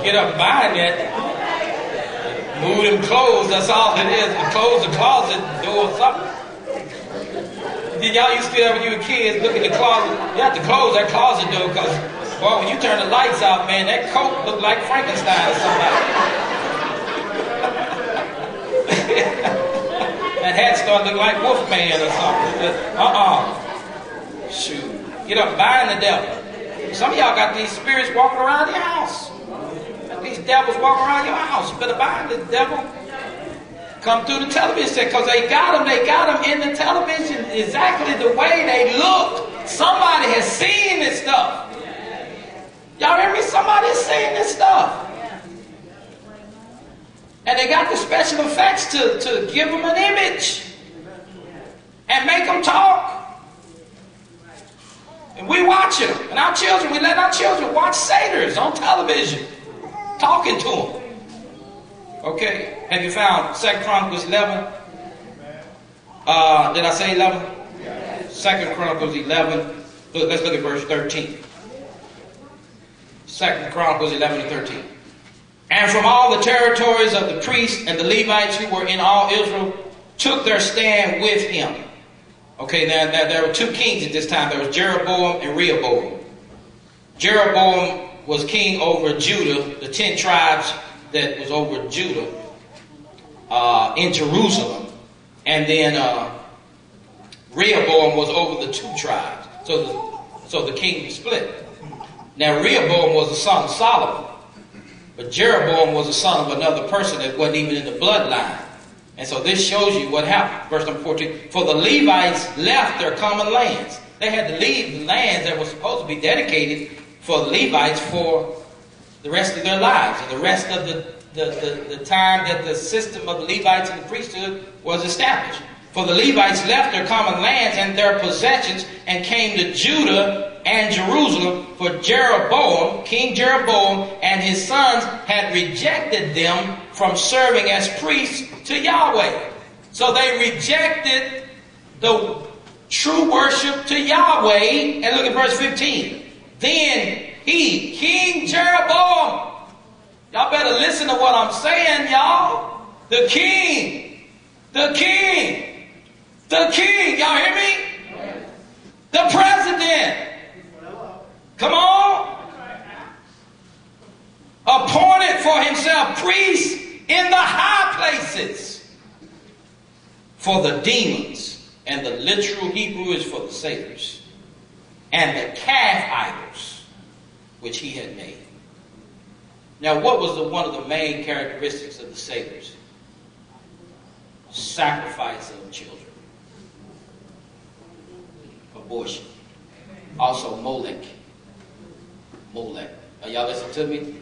get up and buy that. Move them clothes, that's all it is. Close the closet door or something. Then y'all used to do that when you were kids, look at the closet. You have to close that closet door because, boy, when you turn the lights out, man, that coat looked like Frankenstein or somebody. That hat started looking like Wolfman or something. Shoot. Get up, bind the devil. Some of y'all got these spirits walking around your house. These devils walking around your house. You better bind the devil. Come through the television set because they got them in the television exactly the way they look. Somebody has seen this stuff. Y'all hear me? Somebody has seen this stuff. And they got the special effects to give them an image and make them talk. And we watch them. And our children, we let our children watch Satyrs on television, talking to them. Okay, have you found 2 Chronicles 11? Did I say 11? 2 Chronicles 11. Let's look at verse 13. 2 Chronicles 11 and 13. And from all the territories of the priests and the Levites who were in all Israel took their stand with him. Okay, now there were two kings at this time. There was Jeroboam and Rehoboam. Jeroboam was king over Judah, the 10 tribes that was over Judah in Jerusalem. And then Rehoboam was over the 2 tribes. So the kingdom split. Now Rehoboam was the son of Solomon. But Jeroboam was the son of another person that wasn't even in the bloodline. And so this shows you what happened. Verse number 14. For the Levites left their common lands. They had to leave the lands that were supposed to be dedicated for the Levites for the rest of their lives. And the rest of the time that the system of the Levites and the priesthood was established. For the Levites left their common lands and their possessions and came to Judah and Jerusalem, for Jeroboam, King Jeroboam, and his sons had rejected them from serving as priests to Yahweh. So they rejected the true worship to Yahweh. And look at verse 15. Then he, King Jeroboam, y'all better listen to what I'm saying, y'all. The king, y'all hear me? The president. Come on. Appointed for himself priests in the high places for the demons, and the literal Hebrew is for the satyrs, and the calf idols which he had made. Now, what was one of the main characteristics of the satyrs? Sacrifice of children. Abortion. Also Molech. Are y'all listening to me?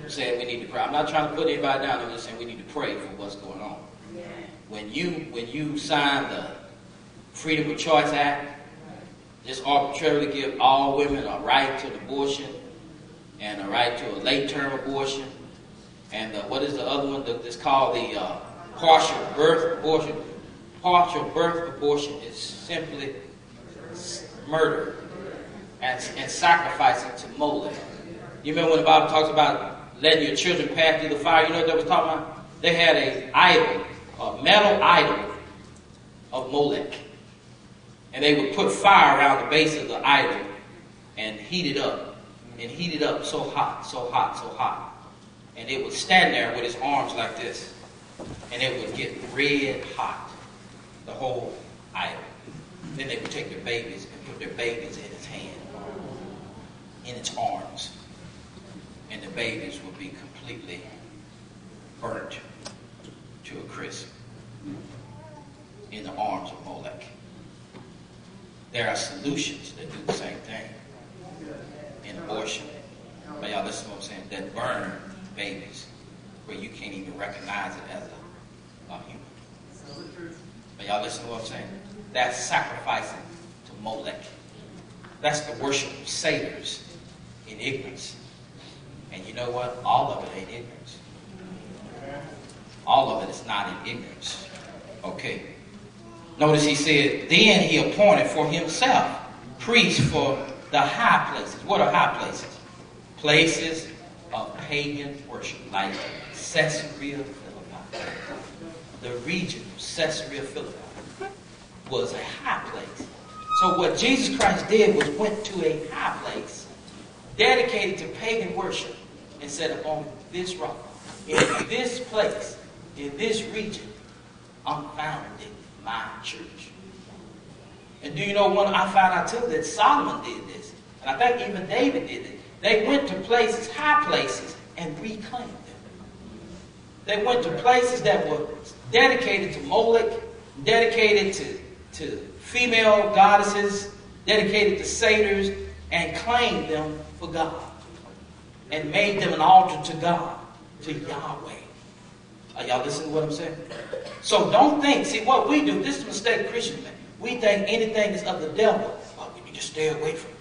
I'm saying we need to pray. I'm not trying to put anybody down. I'm just saying we need to pray for what's going on. When you sign the Freedom of Choice Act, just arbitrarily give all women a right to an abortion and a right to a late-term abortion, and what is the other one that's called the partial birth abortion? Partial birth abortion is simply murder and sacrificing to Molech. You remember when the Bible talks about letting your children pass through the fire? You know what that was talking about? They had a metal idol of Molech. And they would put fire around the base of the idol and heat it up. And heat it up so hot. And it would stand there with its arms like this. And it would get red hot. The whole idol. Then they would take their babies and put their babies in its hand. In its arms. And the babies would be completely burnt to a crisp in the arms of Molech. There are solutions that do the same thing in abortion. But y'all listen to what I'm saying, that burn babies where you can't even recognize it as a human. But y'all listen to what I'm saying. That's sacrificing to Molech. That's the worship of satyrs in ignorance. And you know what? All of it ain't ignorance. All of it is not in ignorance. Okay. Notice he said, then he appointed for himself priests for the high places. What are high places? Places of pagan worship, like Caesarea Philippi. The region of Caesarea Philippi was a high place. So what Jesus Christ did was went to a high place, dedicated to pagan worship, and said, upon this rock, in this place, in this region, I'm founding my church. And do you know what I found out too? That Solomon did this. And I think even David did it. They went to places, high places, and reclaimed them. They went to places that were dedicated to Moloch, dedicated to female goddesses, dedicated to satyrs, and claimed them for God. And made them an altar to God, to Yahweh. Are y'all listening to what I'm saying? So don't think, see what we do, this is a mistake Christians make. We think anything is of the devil. Oh, we need to stay away from that.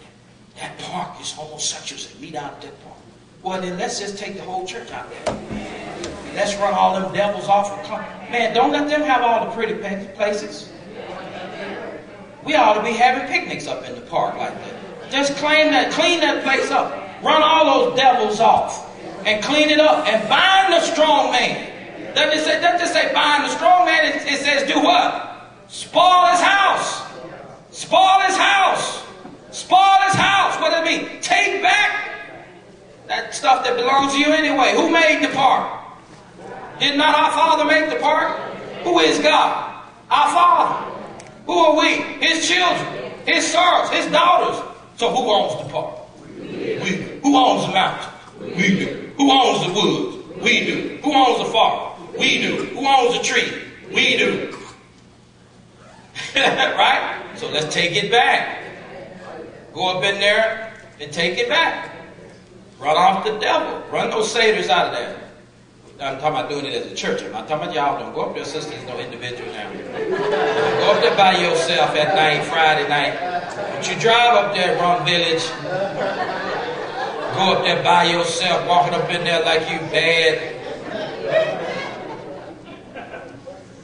That park is homosexuals that meet out at that park. Well, then let's just take the whole church out there. Let's run all them devils off. Man, don't let them have all the pretty places. We ought to be having picnics up in the park like that. Just clean that place up. Run all those devils off. And clean it up. And bind the strong man. Doesn't just say bind the strong man. It says do what? Spoil his house. Spoil his house. Spoil his house. What does it mean? Take back that stuff that belongs to you anyway. Who made the park? Did not our Father make the park? Who is God? Our Father. Who are we? His children. His sons. His daughters. So who owns the park? We do. Who owns the mountain? We do. Who owns the woods? We do. Who owns the forest? We do. Who owns the tree? We do. Right? So let's take it back. Go up in there and take it back. Run off the devil. Run those satyrs out of there. I'm talking about doing it as a church. I'm not talking about y'all. Don't go up there, sisters, no individual now. Go up there by yourself at night, Friday night. But you drive up there, Rum Village. Go up there by yourself, walking up in there like you bad.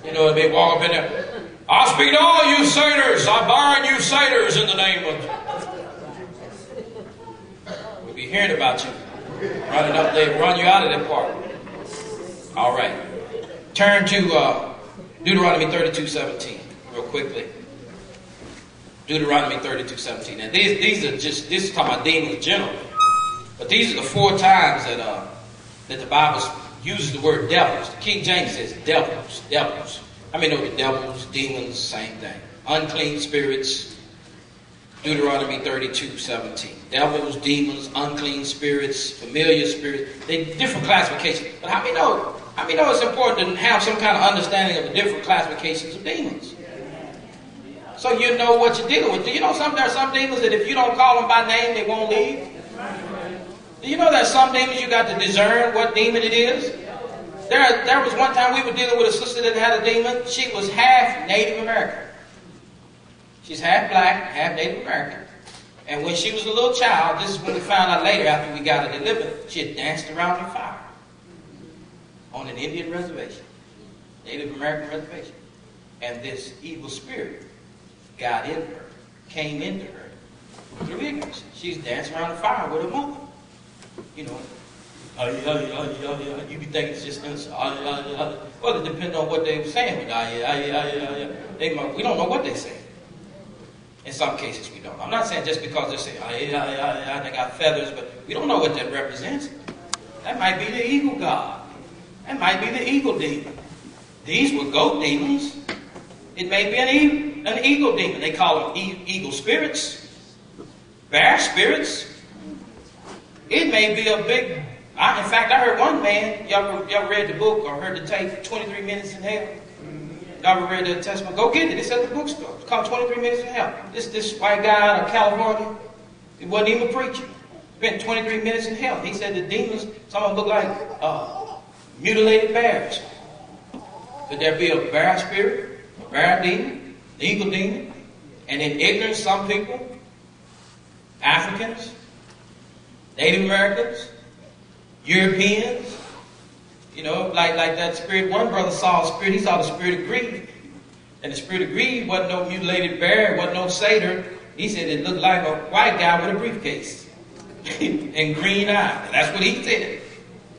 You know what I mean? Walk up in there. I speak to all you satyrs. I bind you satyrs in the name of... We'll be hearing about you. Running up there, run you out of that park. All right. Turn to Deuteronomy 32:17 real quickly. Deuteronomy 32:17. And these are just, this is talking about demons generally. But these are the 4 times that the Bible uses the word devils. The King James says devils, devils. I mean, no, the devils, demons, same thing. Unclean spirits. Deuteronomy 32:17. Devils, demons, unclean spirits, familiar spirits. They different classifications. But how many know it's important to have some kind of understanding of the different classifications of demons? So you know what you're dealing with. Do you know there are some demons that if you don't call them by name, they won't leave? Do you know that some demons you got to discern what demon it is? There was one time we were dealing with a sister that had a demon. She was half Native American. She's half black, half Native American. And when she was a little child, this is when we found out later after we got her delivered, she had danced around the fire on an Indian reservation, Native American reservation. And this evil spirit got in her, came into her through ignorance. She's dancing around the fire with her mother. You know, you be thinking it's just innocent. Well, it depends on what they were saying. We don't know what they're saying. In some cases, we don't. I'm not saying just because they're saying, they got feathers, but we don't know what that represents. That might be the eagle god. That might be the eagle demon. These were goat demons. It may be an eagle demon. They call them eagle spirits, bear spirits. It may be a big... in fact, I heard one man, y'all read the book or heard the tape, 23 Minutes in Hell? Y'all ever read the testimony? Go get it. It's at the bookstore. It's called 23 Minutes in Hell. This white guy out of California, he wasn't even a preacher. Spent 23 minutes in hell. He said the demons, some of them look like mutilated bears. Could there be a bear spirit, a bear demon, the eagle demon? And in ignorance, some people, Africans, Native Americans, Europeans, you know, like that spirit. One brother saw a spirit, he saw the spirit of greed. And the spirit of greed wasn't no mutilated bear, wasn't no satyr. He said it looked like a white guy with a briefcase and green eyes. That's what he said.